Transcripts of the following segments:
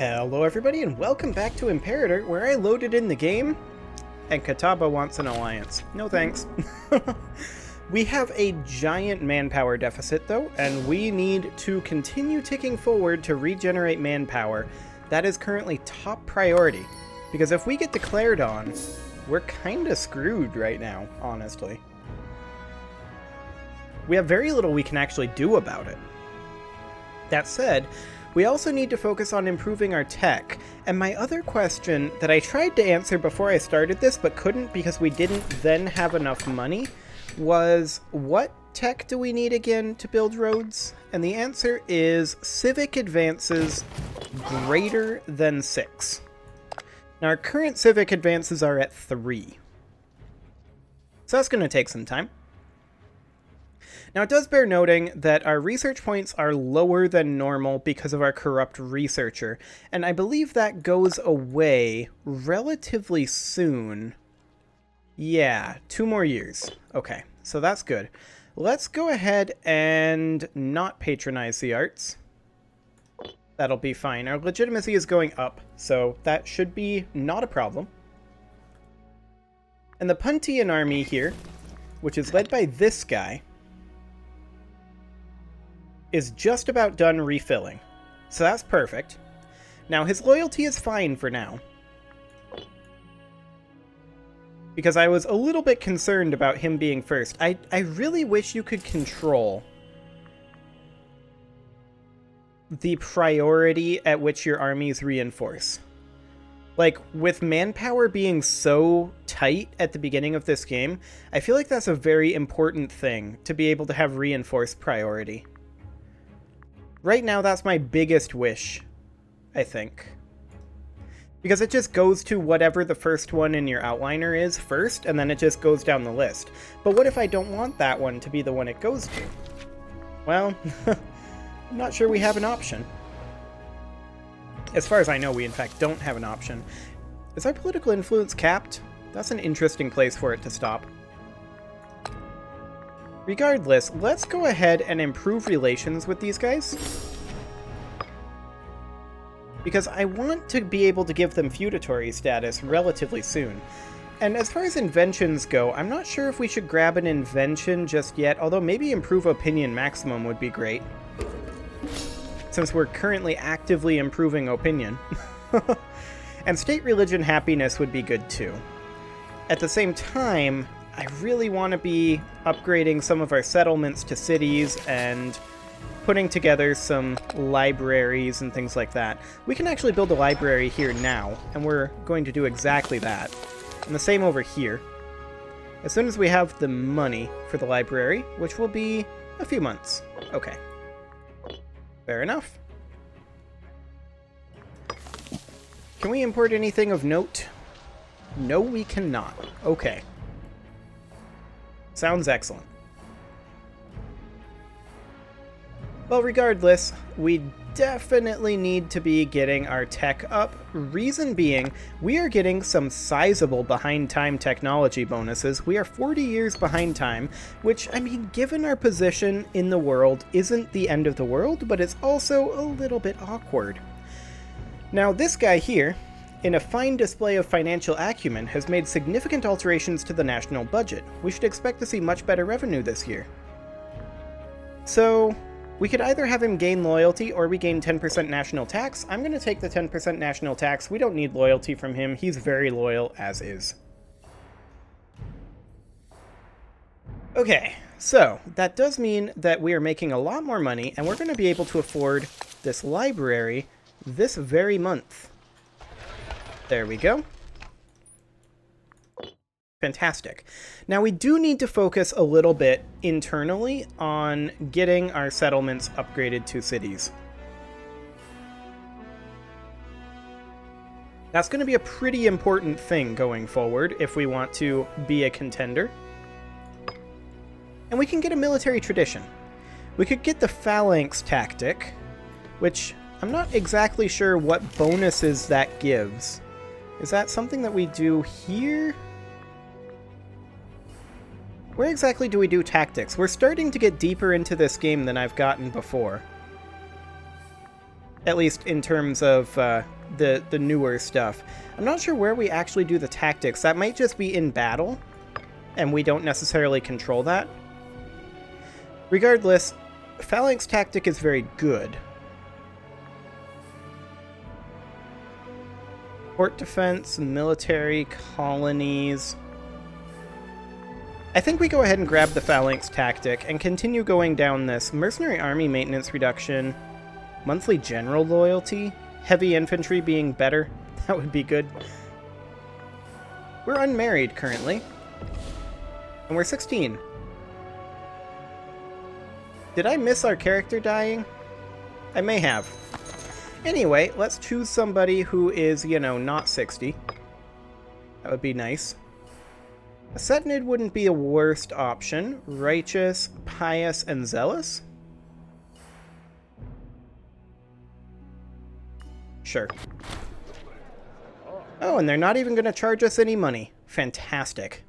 Hello everybody and welcome back to Imperator, where I loaded in the game and Kataba wants an alliance. No thanks. We have a giant manpower deficit though, and we need to continue ticking forward to regenerate manpower. That is currently top priority, because if we get declared on, we're kinda screwed right now, honestly. We have very little we can actually do about it. That said, we also need to focus on improving our tech, and my other question that I tried to answer before I started this but couldn't because we didn't then have enough money was, what tech do we need again to build roads? And the answer is civic advances greater than 6. Now our current civic advances are at 3. So that's going to take some time. Now, it does bear noting that our research points are lower than normal because of our corrupt researcher, and I believe that goes away relatively soon. Yeah, 2 more years. Okay, so that's good. Let's go ahead and not patronize the arts. That'll be fine. Our legitimacy is going up, so that should be not a problem. And the Puntian army here, which is led by this guy, is just about done refilling. So that's perfect. Now, his loyalty is fine for now, because I was a little bit concerned about him being first. I really wish you could control the priority at which your armies reinforce. Like, with manpower being so tight at the beginning of this game, I feel like that's a very important thing, to be able to have reinforced priority. Right now, that's my biggest wish, I think. Because it just goes to whatever the first one in your outliner is first, and then it just goes down the list. But what if I don't want that one to be the one it goes to? Well, I'm not sure we have an option. As far as I know, we in fact don't have an option. Is our political influence capped? That's an interesting place for it to stop. Regardless, let's go ahead and improve relations with these guys, because I want to be able to give them feudatory status relatively soon. And as far as inventions go, I'm not sure if we should grab an invention just yet, although maybe improve opinion maximum would be great, since we're currently actively improving opinion. And state religion happiness would be good too. At the same time, I really want to be upgrading some of our settlements to cities and putting together some libraries and things like that. We can actually build a library here now, and we're going to do exactly that. And the same over here. As soon as we have the money for the library, which will be a few months. Okay. Fair enough. Can we import anything of note? No, we cannot. Okay. Sounds excellent. Well, regardless, we definitely need to be getting our tech up. Reason being, we are getting some sizable behind-time technology bonuses. We are 40 years behind time, which, I mean, given our position in the world, isn't the end of the world, but it's also a little bit awkward. Now, this guy here, in a fine display of financial acumen, has made significant alterations to the national budget. We should expect to see much better revenue this year. So, we could either have him gain loyalty or we gain 10% national tax. I'm going to take the 10% national tax. We don't need loyalty from him. He's very loyal as is. Okay, so that does mean that we are making a lot more money, and we're going to be able to afford this library this very month. There we go. Fantastic. Now we do need to focus a little bit internally on getting our settlements upgraded to cities. That's going to be a pretty important thing going forward if we want to be a contender. And we can get a military tradition. We could get the phalanx tactic, which I'm not exactly sure what bonuses that gives. Is that something that we do here? Where exactly do we do tactics? We're starting to get deeper into this game than I've gotten before. At least in terms of the newer stuff. I'm not sure where we actually do the tactics. That might just be in battle, and we don't necessarily control that. Regardless, Phalanx tactic is very good. Port defense, military, colonies. I think we go ahead and grab the Phalanx tactic and continue going down this. Mercenary army maintenance reduction, monthly general loyalty, heavy infantry being better. That would be good. We're unmarried currently. And we're 16. Did I miss our character dying? I may have. Anyway, let's choose somebody who is, you know, not 60. That would be nice. A Setnid wouldn't be a worst option. Righteous, pious, and zealous? Sure. Oh, and they're not even going to charge us any money. Fantastic.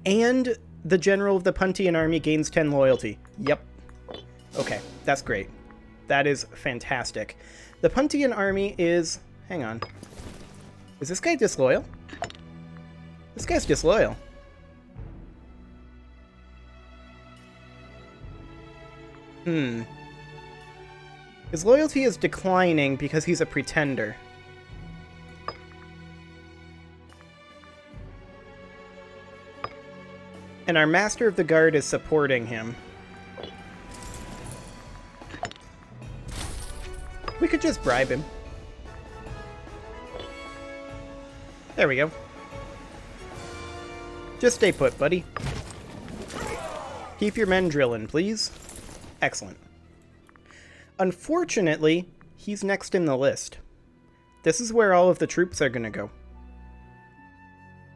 And the general of the Puntian army gains 10 loyalty. Yep. Okay, that's great. That is fantastic. The Puntian army is... Hang on. Is this guy disloyal? This guy's disloyal. His loyalty is declining because he's a pretender. And our Master of the Guard is supporting him. We could just bribe him. There we go. Just stay put, buddy. Keep your men drilling, please. Excellent. Unfortunately, he's next in the list. This is where all of the troops are going to go.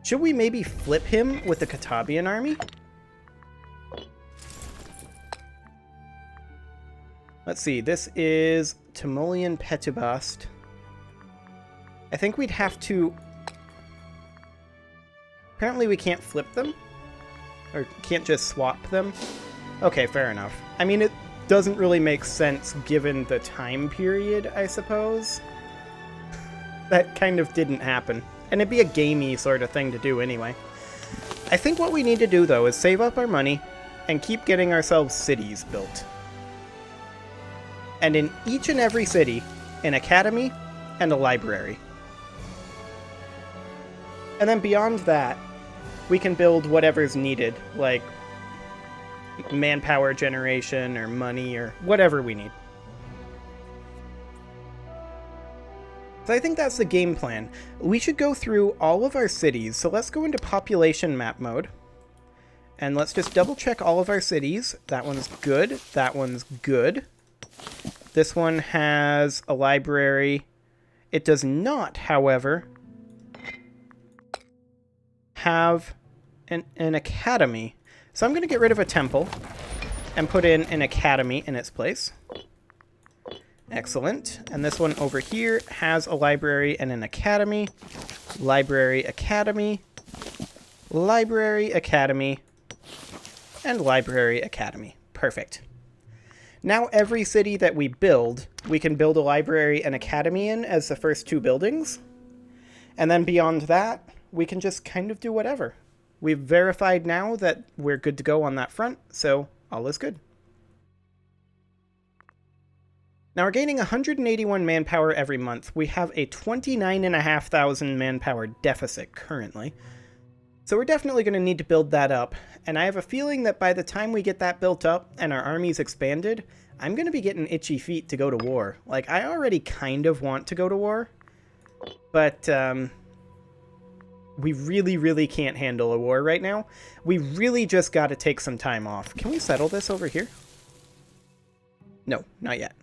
Should we maybe flip him with the Katabian army? Let's see, this is Timoleon Petubast. I think we'd have to... Apparently we can't flip them? Or can't just swap them? Okay, fair enough. I mean, it doesn't really make sense given the time period, I suppose. That kind of didn't happen. And it'd be a gamey sort of thing to do anyway. I think what we need to do, though, is save up our money and keep getting ourselves cities built. And in each and every city, an academy and a library. And then beyond that, we can build whatever's needed, like manpower generation or money or whatever we need. So I think that's the game plan. We should go through all of our cities. So let's go into population map mode. And let's just double check all of our cities. That one's good. That one's good. This one has a library. It does not, however, have an academy. So I'm going to get rid of a temple and put in an academy in its place. Excellent. And this one over here has a library and an academy. Library, academy. Library, academy. And library, academy. Perfect. Now every city that we build, we can build a library and academy in as the first two buildings. And then beyond that, we can just kind of do whatever. We've verified now that we're good to go on that front, so all is good. Now we're gaining 181 manpower every month. We have a 29,500 manpower deficit currently. So we're definitely going to need to build that up. And I have a feeling that by the time we get that built up and our army's expanded, I'm going to be getting itchy feet to go to war. Like, I already kind of want to go to war, but we really, really can't handle a war right now. We really just got to take some time off. Can we settle this over here? No, not yet.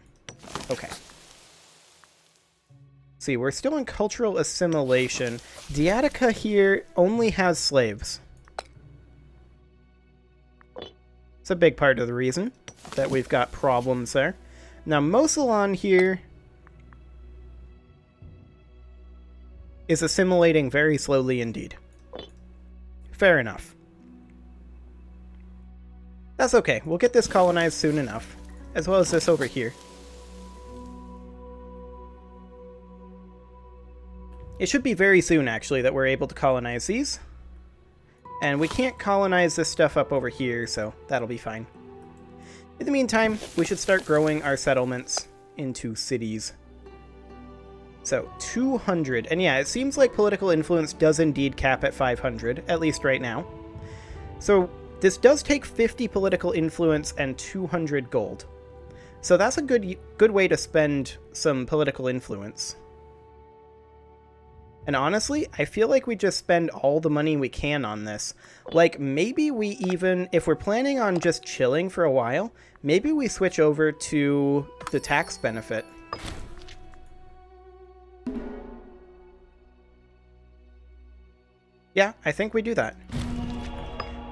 Okay. See, we're still in cultural assimilation. Diatica here only has slaves. It's a big part of the reason that we've got problems there. Now, Mosulon here is assimilating very slowly indeed. Fair enough. That's okay. We'll get this colonized soon enough. as well as this over here. It should be very soon, actually, that we're able to colonize these. And we can't colonize this stuff up over here, so that'll be fine. In the meantime, we should start growing our settlements into cities. So, 200. And yeah, it seems like political influence does indeed cap at 500, at least right now. So, this does take 50 political influence and 200 gold. So that's a good way to spend some political influence. And honestly, I feel like we just spend all the money we can on this. Like, maybe we even, if we're planning on just chilling for a while, maybe we switch over to the tax benefit. Yeah, I think we do that.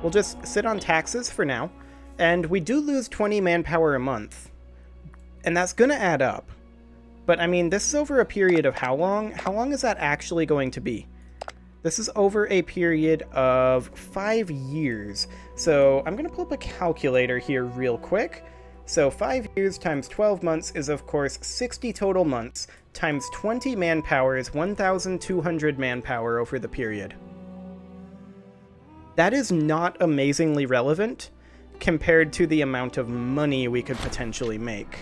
We'll just sit on taxes for now, and we do lose 20 manpower a month. And that's gonna add up. But, I mean, this is over a period of how long? How long is that actually going to be? This is over a period of 5 years. So, I'm going to pull up a calculator here real quick. So, 5 years times 12 months is, of course, 60 total months, times 20 manpower is 1,200 manpower over the period. That is not amazingly relevant compared to the amount of money we could potentially make.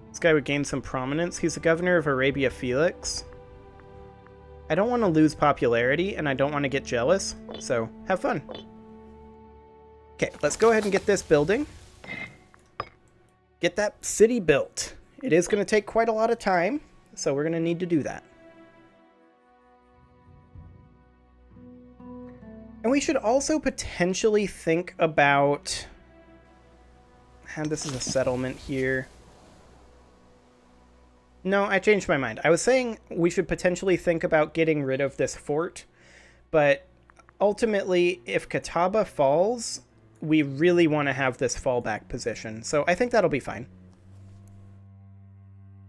This guy would gain some prominence. He's the governor of Arabia Felix. I don't want to lose popularity, and I don't want to get jealous, so have fun. Okay, let's go ahead and get this building. Get that city built. It is going to take quite a lot of time, so we're going to need to do that. And we should also potentially think about... And this is a settlement here. No, I changed my mind. I was saying we should potentially think about getting rid of this fort, but ultimately, if Catawba falls, we really want to have this fallback position, so I think that'll be fine.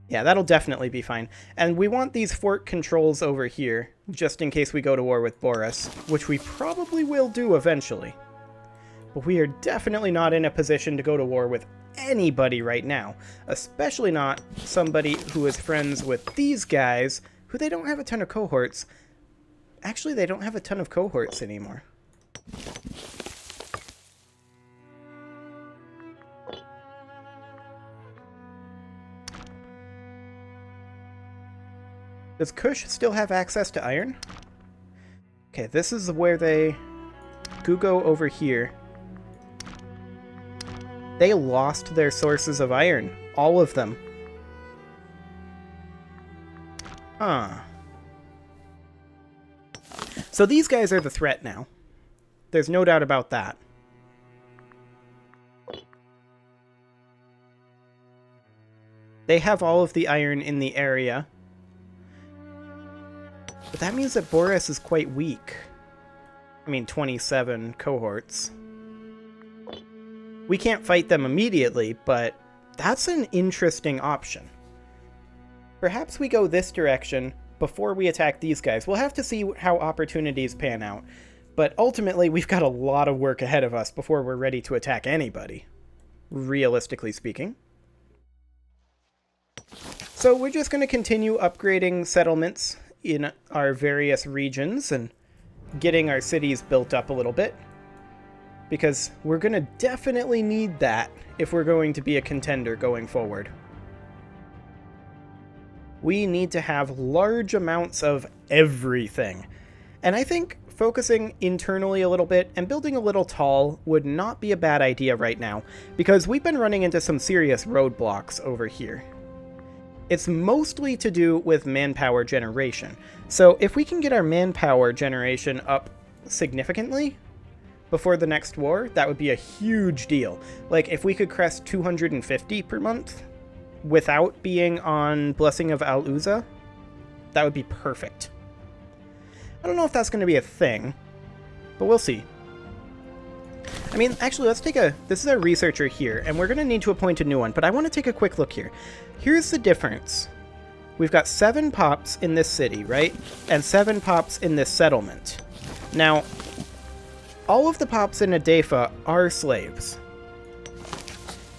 Yeah, that'll definitely be fine. And we want these fort controls over here, just in case we go to war with Boris, which we probably will do eventually. But we are definitely not in a position to go to war with anybody right now, especially not somebody who is friends with these guys, who they don't have a ton of cohorts. Actually, they don't have a ton of cohorts anymore. Does Kush still have access to iron? Okay, this is where they... Gugo over here. They lost their sources of iron. All of them. Huh. So these guys are the threat now. There's no doubt about that. They have all of the iron in the area. But that means that Boris is quite weak. I mean, 27 cohorts. We can't fight them immediately, but that's an interesting option. Perhaps we go this direction before we attack these guys. We'll have to see how opportunities pan out. But ultimately, we've got a lot of work ahead of us before we're ready to attack anybody, realistically speaking. So we're just going to continue upgrading settlements in our various regions and getting our cities built up a little bit. Because we're going to definitely need that if we're going to be a contender going forward. We need to have large amounts of everything. And I think focusing internally a little bit and building a little tall would not be a bad idea right now, because we've been running into some serious roadblocks over here. It's mostly to do with manpower generation. So if we can get our manpower generation up significantly before the next war, that would be a huge deal. Like, if we could crest 250 per month without being on Blessing of Al-Uza, that would be perfect. I don't know if that's going to be a thing, but we'll see. I mean, actually, let's take a... This is our researcher here, and we're going to need to appoint a new one, but I want to take a quick look here. Here's the difference. We've got 7 pops in this city, right? And 7 pops in this settlement. Now, all of the pops in Adefa are slaves.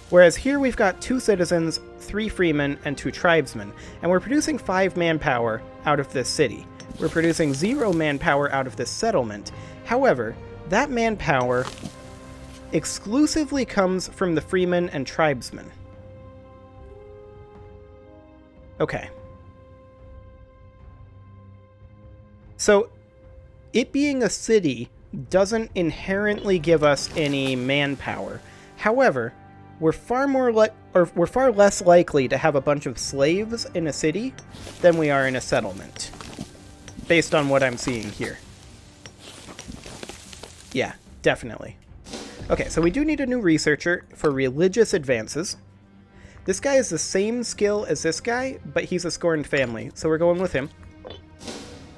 Whereas here we've got 2 citizens, 3 freemen, and 2 tribesmen, and we're producing 5 manpower out of this city. We're producing 0 manpower out of this settlement. However, that manpower exclusively comes from the freemen and tribesmen. Okay. So, it being a city doesn't inherently give us any manpower. However, we're far less likely to have a bunch of slaves in a city than we are in a settlement, based on what I'm seeing here. Yeah, definitely. Okay, so we do need a new researcher for religious advances. This guy is the same skill as this guy, but he's a scorned family, so we're going with him.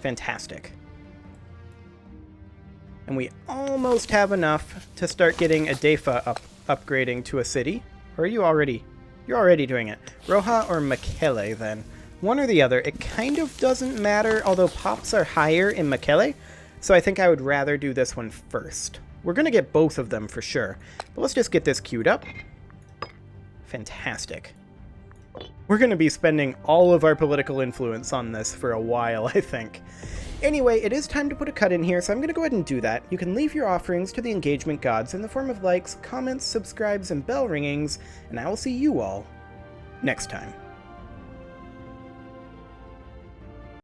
Fantastic. And we almost have enough to start getting Adefa upgrading to a city. Or are you already? You're already doing it. Roja or Mekele, then. One or the other. It kind of doesn't matter, although pops are higher in Mekele, so I think I would rather do this one first. We're going to get both of them for sure. But let's just get this queued up. Fantastic. We're going to be spending all of our political influence on this for a while, I think. Anyway, it is time to put a cut in here, so I'm going to go ahead and do that. You can leave your offerings to the engagement gods in the form of likes, comments, subscribes, and bell ringings, and I will see you all next time.